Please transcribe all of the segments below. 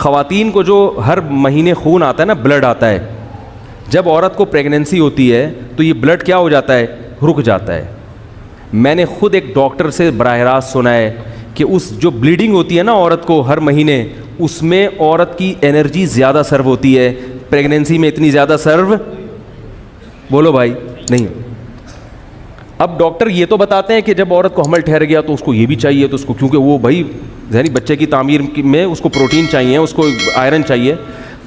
خواتین کو جو ہر مہینے خون آتا ہے نا، بلڈ آتا ہے، جب عورت کو پریگننسی ہوتی ہے تو یہ بلڈ کیا ہو جاتا ہے؟ رک جاتا ہے. میں نے خود ایک ڈاکٹر سے براہ راست سنا ہے کہ اس جو بلیڈنگ ہوتی ہے نا عورت کو ہر مہینے، اس میں عورت کی انرجی زیادہ سرو ہوتی ہے، پریگننسی میں اتنی زیادہ سرو، بولو بھائی، نہیں. اب ڈاکٹر یہ تو بتاتے ہیں کہ جب عورت کو حمل ٹھہر گیا تو اس کو یہ بھی چاہیے، تو اس کو کیونکہ وہ بھائی ذہنی بچے کی تعمیر میں اس کو پروٹین چاہیے، اس کو آئرن چاہیے،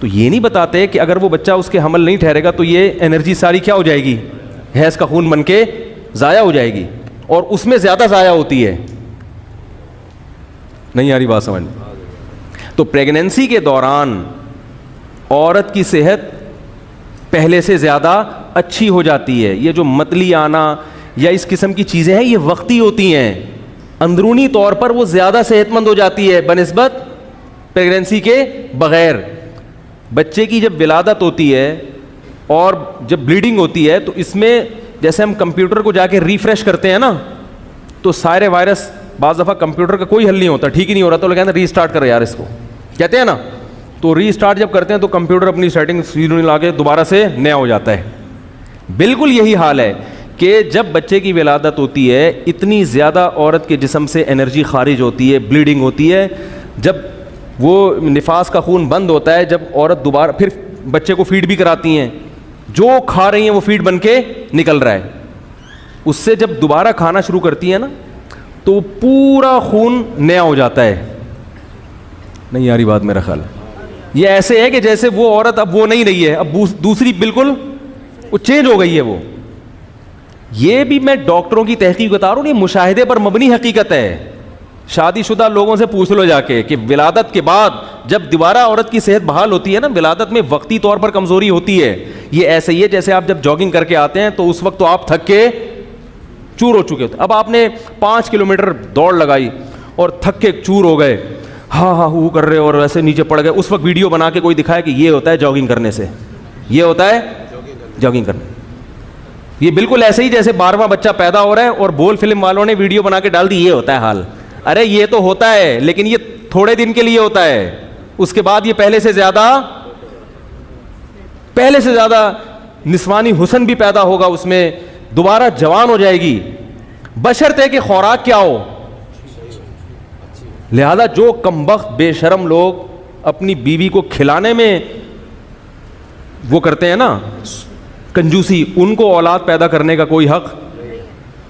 تو یہ نہیں بتاتے کہ اگر وہ بچہ اس کے حمل نہیں ٹھہرے گا تو یہ انرجی ساری کیا ہو جائے گی؟ حیض کا خون بن کے ضائع ہو جائے گی، اور اس میں زیادہ ضائع ہوتی ہے. نہیں آ رہی بات سمجھ؟ تو پریگننسی کے دوران عورت کی صحت پہلے سے زیادہ اچھی ہو جاتی ہے. یہ جو متلی آنا یا اس قسم کی چیزیں ہیں یہ وقتی ہوتی ہیں، اندرونی طور پر وہ زیادہ صحت مند ہو جاتی ہے بنسبت پریگننسی کے بغیر. بچے کی جب ولادت ہوتی ہے اور جب بلیڈنگ ہوتی ہے تو اس میں جیسے ہم کمپیوٹر کو جا کے ریفریش کرتے ہیں نا، تو سارے وائرس، بعض دفعہ کمپیوٹر کا کوئی حل نہیں ہوتا، ٹھیک ہی نہیں ہو رہا تو لوگ کہتے ہیں ری اسٹارٹ کرو یار اس کو، کہتے ہیں نا. تو ری اسٹارٹ جب کرتے ہیں تو کمپیوٹر اپنی سیٹنگ لا کے دوبارہ سے نیا ہو جاتا ہے. بالکل یہی حال ہے کہ جب بچے کی ولادت ہوتی ہے اتنی زیادہ عورت کے جسم سے انرجی خارج ہوتی ہے، بلیڈنگ ہوتی ہے. جب وہ نفاس کا خون بند ہوتا ہے، جب عورت دوبارہ پھر بچے کو فیڈ بھی کراتی ہیں، جو کھا رہی ہیں وہ فیڈ بن کے نکل رہا ہے، اس سے جب دوبارہ کھانا شروع کرتی ہے نا تو پورا خون نیا ہو جاتا ہے. نہیں آ رہی بات میرا خیال ہے؟ یہ ایسے ہے کہ جیسے وہ عورت اب وہ نہیں رہی ہے، اب دوسری بالکل وہ چینج ہو گئی ہے وہ. یہ بھی میں ڈاکٹروں کی تحقیق بتا رہا ہوں، یہ مشاہدے پر مبنی حقیقت ہے. شادی شدہ لوگوں سے پوچھ لو جا کے کہ ولادت کے بعد جب دوبارہ عورت کی صحت بحال ہوتی ہے نا، ولادت میں وقتی طور پر کمزوری ہوتی ہے. یہ ایسے ہی ہے جیسے آپ جب جاگنگ کر کے آتے ہیں تو اس وقت تو آپ تھک کے چور ہو چکے ہوتے. اب آپ نے 5 کلومیٹر دوڑ لگائی اور تھک کے چور ہو گئے، ہاں ہاں ہو کر رہے اور ایسے نیچے پڑ گئے، اس وقت ویڈیو بنا کے کوئی دکھائے کہ یہ ہوتا ہے جاگنگ کرنے سے، یہ ہوتا ہے جاگنگ کرنے. یہ بالکل ایسے ہی جیسے 12واں بچہ پیدا ہو رہا ہے اور بول فلم والوں نے ویڈیو بنا کے ڈال دی، یہ ہوتا ہے حال. ارے یہ تو ہوتا ہے لیکن یہ تھوڑے دن کے لیے ہوتا ہے، اس کے بعد یہ پہلے سے زیادہ نسوانی حسن بھی پیدا ہوگا، اس میں دوبارہ جوان ہو جائے گی، بشرطے کہ خوراک کیا ہو. لہذا جو کمبخت بے شرم لوگ اپنی بیوی کو کھلانے میں وہ کرتے ہیں نا کنجوسی، ان کو اولاد پیدا کرنے کا کوئی حق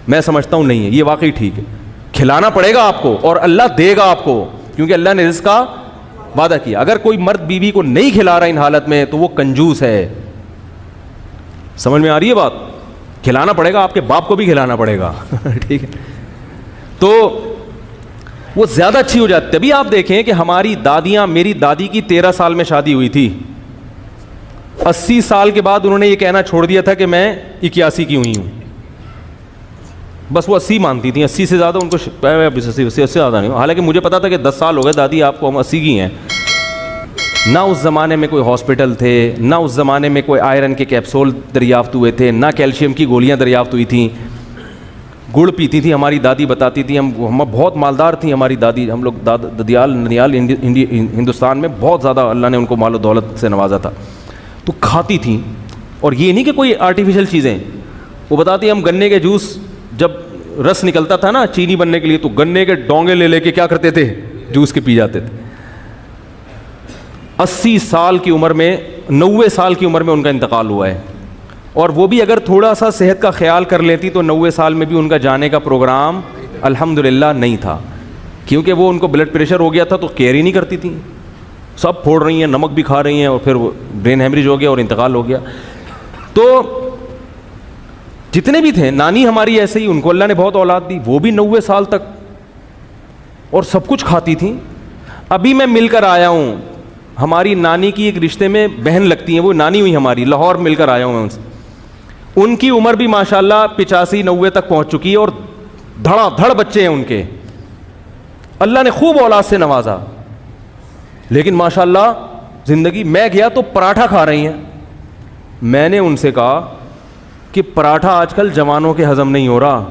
میں سمجھتا ہوں نہیں ہے. یہ واقعی ٹھیک ہے، کھلانا پڑے گا آپ کو اور اللہ دے گا آپ کو، کیونکہ اللہ نے رزق کا وعدہ کیا. اگر کوئی مرد بیوی کو نہیں کھلا رہا ان حالت میں تو وہ کنجوس ہے. سمجھ میں آ رہی ہے بات؟ کھلانا پڑے گا، آپ کے باپ کو بھی کھلانا پڑے گا ٹھیک ہے. تو وہ زیادہ اچھی ہو جاتی. تبھی آپ دیکھیں کہ ہماری دادیاں، میری دادی کی 13 سال میں شادی ہوئی تھی، 80 سال کے بعد انہوں نے یہ کہنا چھوڑ دیا تھا کہ میں 81 کی ہوئی ہوں. بس وہ 80 مانتی تھیں، 80 سے زیادہ ان کو 80 سے زیادہ نہیں. حالانکہ مجھے پتا تھا کہ 10 سال ہو گئے دادی آپ کو، ہم 80 کی ہیں. نہ اس زمانے میں کوئی ہاسپٹل تھے، نہ اس زمانے میں کوئی آئرن کے کیپسول دریافت ہوئے تھے، نہ کیلشیم کی گولیاں دریافت ہوئی تھیں. گڑ پیتی تھی ہماری دادی، بتاتی تھی. ہم بہت مالدار تھیں ہماری دادی. ہم لوگ ددیال ننیال ہندوستان میں بہت زیادہ اللہ نے ان کو مال و دولت سے نوازا تھا، تو کھاتی تھیں. اور یہ نہیں کہ کوئی آرٹیفیشل چیزیں، وہ بتاتی ہم گنے کے جوس جب رس نکلتا تھا نا چینی بننے کے لیے تو گنے کے ڈونگے لے کے کیا کرتے تھے، جوس کے پی جاتے تھے. 80 سال کی عمر میں، 90 سال کی عمر میں ان کا انتقال ہوا ہے. اور وہ بھی اگر تھوڑا سا صحت کا خیال کر لیتی تو 90 سال میں بھی ان کا جانے کا پروگرام الحمدللہ نہیں تھا، کیونکہ وہ ان کو بلڈ پریشر ہو گیا تھا تو کیئر ہی نہیں کرتی تھیں. سب پھوڑ رہی ہیں، نمک بھی کھا رہی ہیں، اور پھر وہ برین ہیمریج ہو گیا اور انتقال ہو گیا. تو جتنے بھی تھے، نانی ہماری ایسے ہی، ان کو اللہ نے بہت اولاد دی، وہ بھی 90 سال تک اور سب کچھ کھاتی تھیں. ابھی میں مل کر آیا ہوں، ہماری نانی کی ایک رشتے میں بہن لگتی ہیں، وہ نانی ہوئی ہماری، لاہور مل کر آیا ہوں میں ان سے. ان کی عمر بھی ماشاءاللہ 85-90 تک پہنچ چکی ہے اور دھڑا دھڑ بچے ہیں ان کے. اللہ نے خوب اولاد سے نوازا، لیکن ماشاءاللہ زندگی. میں گیا تو پراٹھا کھا رہی ہیں. میں نے ان سے کہا کہ پراٹھا آج کل جوانوں کے ہضم نہیں ہو رہا،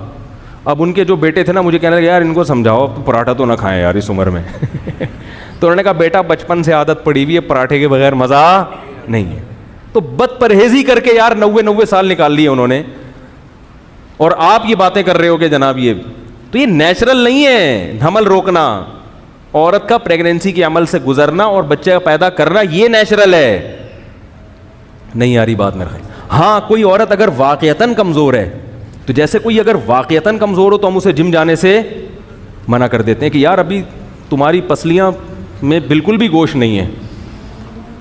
اب ان کے جو بیٹے تھے نا مجھے کہنے لگے یار ان کو سمجھاؤ اب پراٹھا تو نہ کھائیں یار اس عمر میں. تو انہوں نے کہا بیٹا بچپن سے عادت پڑی ہوئی ہے, پراٹھے کے بغیر مزہ نہیں ہے. تو بد پرہیزی کر کے یار 90 سال نکال لیے انہوں نے, اور آپ یہ باتیں کر رہے ہو کہ جناب یہ تو یہ نیچرل نہیں ہے. حمل روکنا, عورت کا پریگنینسی کے عمل سے گزرنا اور بچہ پیدا کرنا یہ نیچرل ہے. نہیں آ رہی بات میرے خیال. ہاں کوئی عورت اگر واقعتاً کمزور ہے, تو جیسے کوئی اگر واقعتاً کمزور ہو تو ہم اسے جم جانے سے منع کر دیتے ہیں کہ یار ابھی تمہاری پسلیاں میں بالکل بھی گوشت نہیں ہے,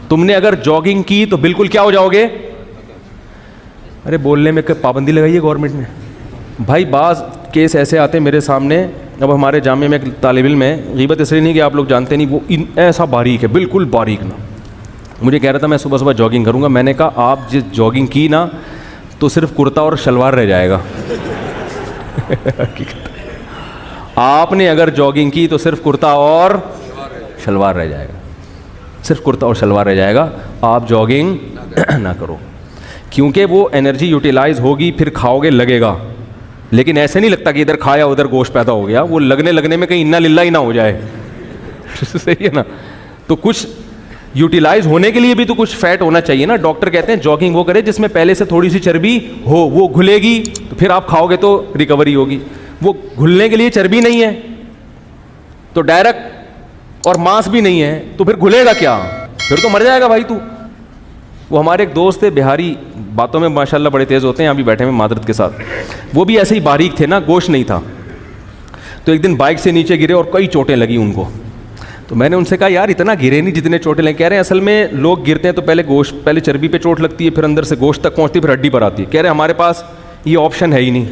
تم نے اگر جاگنگ کی تو بالکل کیا ہو جاؤ گے. ارے بولنے میں پابندی لگائی ہے گورنمنٹ نے. بھائی بعض کیس ایسے آتے ہیں میرے سامنے, اب ہمارے جامعہ میں ایک طالب علم ہے, غیبت اس لیے نہیں کہ آپ لوگ جانتے نہیں, وہ ایسا باریک ہے بالکل باریک نا, مجھے کہہ رہا تھا میں صبح صبح جاگنگ کروں گا. میں نے کہا آپ جس جاگنگ کی نا تو صرف کرتا اور شلوار رہ جائے گا. آپ نے اگر جاگنگ کی تو صرف کرتا اور شلوار رہ جائے گا, صرف کرتا اور شلوار رہ جائے گا. آپ جاگنگ نہ کرو, کیونکہ وہ انرجی یوٹیلائز ہوگی, پھر کھاؤ گے لگے گا, لیکن ایسے نہیں لگتا کہ ادھر کھایا ادھر گوشت پیدا ہو گیا. وہ لگنے میں کہیں انا للہ ہی نہ ہو جائے. صحیح ہے نا. تو کچھ یوٹیلائز ہونے کے لیے بھی تو کچھ فیٹ ہونا چاہیے نا. ڈاکٹر کہتے ہیں جاگنگ وہ کرے جس میں پہلے سے تھوڑی سی چربی ہو, وہ گھلے گی تو پھر آپ کھاؤ گے تو ریکوری ہوگی. وہ گھلنے کے لیے چربی نہیں ہے تو ڈائریکٹ, اور ماس بھی نہیں ہے تو پھر گھلے گا کیا, پھر تو مر جائے گا بھائی تو. وہ ہمارے ایک دوست تھے بہاری, باتوں میں ماشاءاللہ بڑے تیز ہوتے ہیں, یہاں بھی بیٹھے ہیں معذرت کے ساتھ. وہ بھی ایسے ہی باریک تھے نا, گوشت نہیں تھا. تو ایک دن بائک سے نیچے گرے اور کئی چوٹیں لگی ان کو. تو میں نے ان سے کہا یار اتنا گرے نہیں جتنے چوٹیں لگیں. کہہ رہے ہیں اصل میں لوگ گرتے ہیں تو پہلے چربی پہ چوٹ لگتی ہے, پھر اندر سے گوشت تک پہنچتی ہے, پھر ہڈی پر آتی ہے. کہہ رہے ہیں ہمارے پاس یہ آپشن ہے ہی نہیں.